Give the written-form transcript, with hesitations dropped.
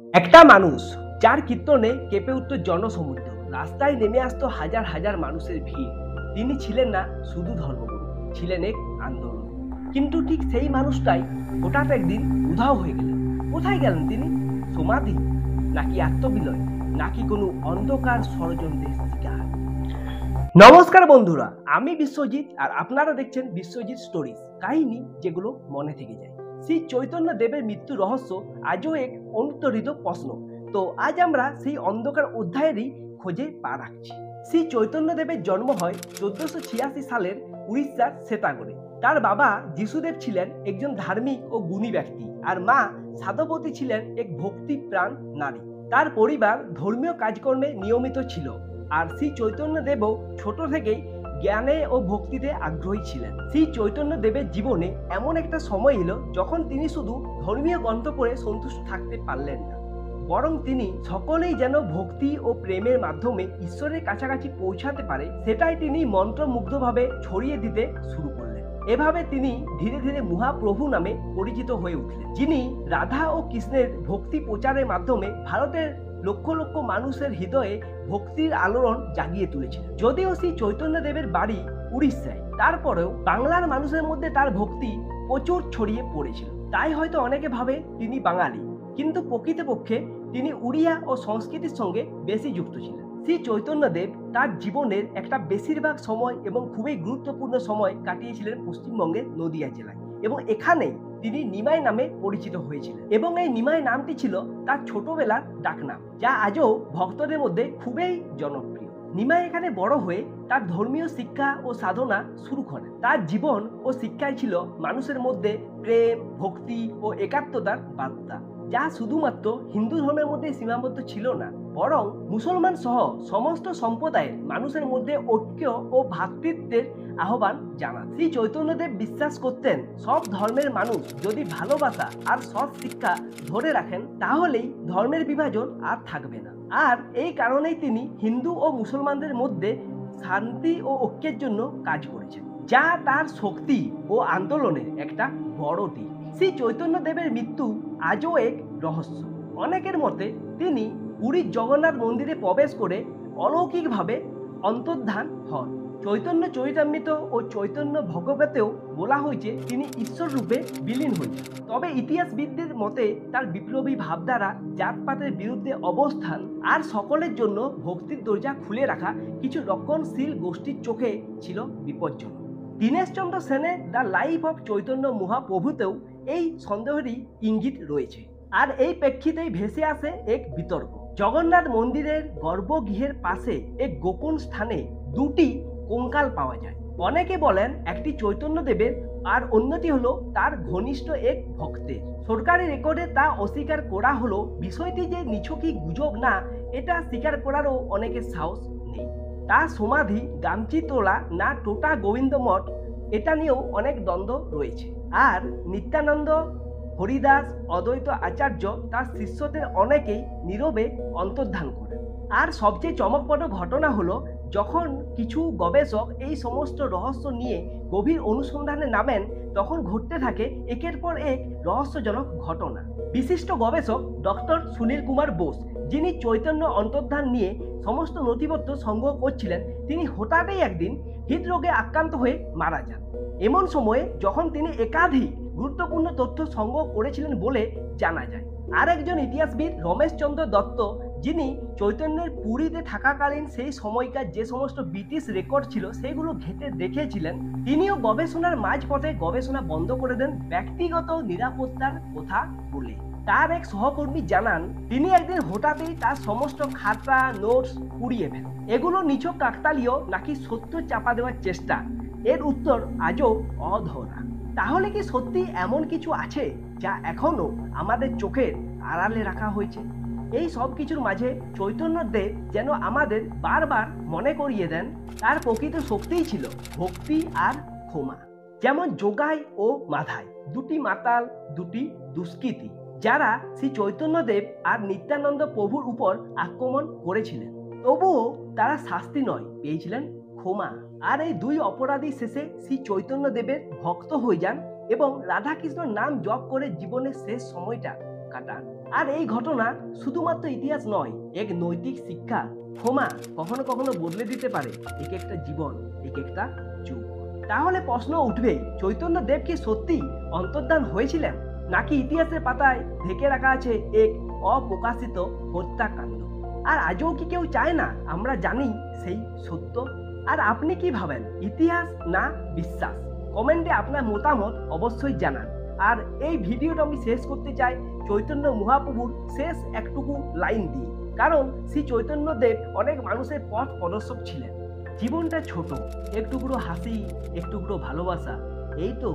একটা মানুষ যার কীর্তনে কেঁপে উঠত জনসমুদ্র, রাস্তায় নেমে আসতো হাজার হাজার মানুষের ভিড়। তিনি ছিলেন না শুধু ধর্মগুরু, ছিলেন এক আন্দোলন। কিন্তু ঠিক সেই মানুষটাই হঠাৎ একদিন উধাও হয়ে গেলেন। কোথায় গেলেন তিনি? সমাধি, নাকি আত্মবিলয়, নাকি কোনো অন্ধকার ষড়যন্ত্রের শিকার? নমস্কার বন্ধুরা, আমি বিশ্বজিৎ আর আপনারা দেখছেন বিশ্বজিৎ স্টোরিজ, কাহিনী যেগুলো মনে থেকে যায়। শ্রী চৈতন্য দেবের মৃত্যু রহস্য আজও এক অনুত্তরিত প্রশ্ন। তো আজ আমরা সেই অন্ধকার অধ্যায়েরই খোঁজে পা রাখছি। শ্রী চৈতন্য দেবের জন্ম হয় 1486 সালের উড়িষ্যার শ্বেতাগড়ে। তার বাবা যিশুদেব ছিলেন একজন ধার্মিক ও গুণী ব্যক্তি, আর মা সাধবতী ছিলেন এক ভক্তিপ্রাণ নারী। তার পরিবার ধর্মীয় কাজকর্মে নিয়মিত ছিল, আর শ্রী চৈতন্য দেবও ছোট থেকেই জ্ঞানে ও ভক্তিতে আগ্রহী ছিলেন। শ্রী চৈতন্য দেবের জীবনে এমন একটা সময় এলো যখন তিনি শুধু ধর্মীয় গ্রন্থ পড়ে সন্তুষ্ট থাকতে পারলেন না, বরং তিনি সকলেই যেন ভক্তি ও প্রেমের মাধ্যমে ঈশ্বরের কাছাকাছি পৌঁছাতে পারে সেটাই তিনি মন্ত্রমুগ্ধভাবে ছড়িয়ে দিতে শুরু করলেন। এভাবে তিনি ধীরে ধীরে মহাপ্রভু নামে পরিচিত হয়ে উঠলেন, যিনি রাধা ও কৃষ্ণের ভক্তি প্রচারের মাধ্যমে ভারতের লক্ষ লক্ষ মানুষের হৃদয়ে ভক্তির আলোড়ন জাগিয়ে তুলেছিলেন। যদিও শ্রী চৈতন্য দেবের বাড়ি উড়িষ্যায়, তারপরেও বাংলার মানুষের মধ্যে তার ভক্তি প্রচুর ছড়িয়ে পড়েছিল। তাই হয়তো অনেকে ভাবে তিনি বাঙালি, কিন্তু প্রকৃতপক্ষে তিনি উড়িয়া ও সংস্কৃতির সঙ্গে বেশি যুক্ত ছিলেন। শ্রী চৈতন্য দেব তার জীবনের একটা বেশিরভাগ সময় এবং খুবই গুরুত্বপূর্ণ সময় কাটিয়েছিলেন পশ্চিমবঙ্গের নদিয়া জেলায়, এবং এখানেই তিনি নিমাই নামে পরিচিত হয়েছিলেন। এবং এই নিমাই নামটি ছিল তার ছোটবেলার ডাকনাম, যা আজও ভক্তদের মধ্যে খুবই জনপ্রিয়। নিমাই এখানে বড় হয়ে তার ধর্মীয় শিক্ষা ও সাধনা শুরু করেন। তার জীবন ও শিক্ষায় ছিল মানুষের মধ্যে প্রেম, ভক্তি ও একাত্মতার বার্তা, যা শুধুমাত্র হিন্দু ধর্মের মধ্যে সীমাবদ্ধ ছিল না, বরং মুসলমান সহ সমস্ত সম্প্রদায়ের মানুষের মধ্যে ঐক্য ও ভ্রাতৃত্বের আহ্বান জানান। শ্রী চৈতন্যদেব বিশ্বাস করতেন সব ধর্মের মানুষ যদি ভালোবাসা আর সৎ শিক্ষা ধরে রাখেন তাহলেই ধর্মের বিভাজন আর থাকবে না। আর এই কারণেই তিনি হিন্দু ও মুসলমানদের মধ্যে শান্তি ও ঐক্যের জন্য কাজ করেছেন, যা তার শক্তি ও আন্দোলনের একটা বড় দিক। শ্রী চৈতন্য দেবের মৃত্যু আজও এক রহস্য। অনেকের মতে তিনি পুরীর জগন্নাথ মন্দিরে প্রবেশ করে অলৌকিকভাবে অন্তর্ধান হন। চৈতন্য চরিতামৃত ও চৈতন্য ভগবতেও বলা হয়েছে তিনি ঈশ্বর রূপে বিলীন হয়েছেন। তবে ইতিহাসবিদদের মতে তার বিপ্লবী ভাবধারা, জাতপাতের বিরুদ্ধে অবস্থান আর সকলের জন্য ভক্তির দরজা খুলে রাখা কিছু রক্ষণশীল গোষ্ঠীর চোখে ছিল বিপজ্জনক। দীনেশচন্দ্র সেনের দ্য লাইফ অফ চৈতন্য মহাপ্রভুতেও এই সন্দেহেরই ইঙ্গিত রয়েছে। আর এই প্রেক্ষিতেই ভেসে আসে এক বিতর্ক। জগন্নাথ মন্দিরের গর্ভগৃহের পাশে এক গোপন স্থানে দুটি কঙ্কাল পাওয়া যায়। অনেকে বলেন একটি চৈতন্য দেবের আর অন্যটি হলো তার ঘনিষ্ঠ এক ভক্তের। সরকারি রেকর্ডে তা অস্বীকার করা হলো। বিষয়টি যে নিছকই গুজব না, এটা স্বীকার করারও অনেকের সাহস নেই। তার সমাধি গামচিতলা না টোটা গোবিন্দ মঠ, এটা নিয়েও অনেক দ্বন্দ্ব রয়েছে। আর নিত্যানন্দ, হরিদাস, অদ্বৈত আচার্য তার শিষ্যদের অনেকেই নীরবে অন্তর্ধান করেন। আর সবচেয়ে চমকপ্রদ ঘটনা হলো যখন কিছু গবেষক এই সমস্ত রহস্য নিয়ে গভীর অনুসন্ধানে নামেন, তখন ঘটতে থাকে একের পর এক রহস্যজনক ঘটনা। বিশিষ্ট গবেষক ডক্টর সুনীল কুমার বোস, যিনি চৈতন্য অন্তর্ধান নিয়ে সমস্ত নথিপত্র সংগ্রহ করছিলেন, তিনি হঠাৎই একদিন হৃদরোগে আক্রান্ত হয়ে মারা যান। এমন সময়ে যখন তিনি একাধিক গুরুত্বপূর্ণ তথ্য সংগ্রহ করেছিলেন বলে জানা যায়। আরেকজন ইতিহাসবিদ রমেশচন্দ্র দত্ত, যিনি চৈতন্যের পুরীতে থাকাকালীন সেই সময়কার যে সমস্ত ব্রিটিশ রেকর্ড ছিল সেগুলো ঘেঁটে দেখেছিলেন, তিনিও গবেষণার মাঝপথে গবেষণা বন্ধ করে দেন ব্যক্তিগত নিরাপত্তার কথা বলে। তার এক সহকর্মী জানান তিনি একদিন হঠাৎই তার সমস্ত খাতা নোটস পুড়িয়ে ফেলেন। এগুলো নিছক কাকতালীয় নাকি সত্য চাপা দেওয়ার চেষ্টা, এর উত্তর আজও অধরা। তাহলে কি সত্যি এমন কিছু আছে যা এখনো আমাদের চোখের আড়ালে রাখা হয়েছে? এই সব কিছুর মাঝে চৈতন্যদেব যেন আমাদের বারবার মনে করিয়ে দেন তার প্রকৃত শক্তিই ছিল ভক্তি আর ক্ষমা। যেমন যোগাই ও মাধাই, দুটি মাতাল, দুটি দুষ্কৃতী, যারা শ্রী চৈতন্যদেব আর নিত্যানন্দ প্রভুর উপর আক্রমণ করেছিলেন, তবুও তারা শাস্তি নয়, পেয়েছিলেন ক্ষমা। আর এই দুই অপরাধী শেষে শ্রী চৈতন্য দেবের ভক্ত হয়ে যান এবং রাধাকৃষ্ণর নাম জপ করে জীবনের শেষ সময়টা কাটান। আর এই ঘটনা শুধুমাত্র ইতিহাস নয়, এক নৈতিক শিক্ষা। ক্ষমা কখনো কখনো বদলে দিতে পারে এক একটা জীবন, এক একটা যুগ। তাহলে প্রশ্ন উঠবে, চৈতন্য দেব কি সত্যি অন্তর্ধান হয়েছিলেন, নাকি ইতিহাসের পাতায় ঢেকে রাখা আছে এক অপ্রকাশিত হত্যাকাণ্ড? আর আজও কি কেউ চায় না আমরা জানি সেই সত্য? আর আপনি কি ভাবেন, ইতিহাস না বিশ্বাস? কমেন্টে আপনার মতামত অবশ্যই জানান। আর এই ভিডিওটা আমি শেষ করতে চাই চৈতন্য মহাপ্রভুর শেষ একটুকু লাইন দিয়ে, কারণ শ্রী চৈতন্যদেব অনেক মানুষের পথ প্রদর্শক ছিলেন। জীবনটা ছোট, একটুকরো হাসি, একটুকরো ভালোবাসা, এই তো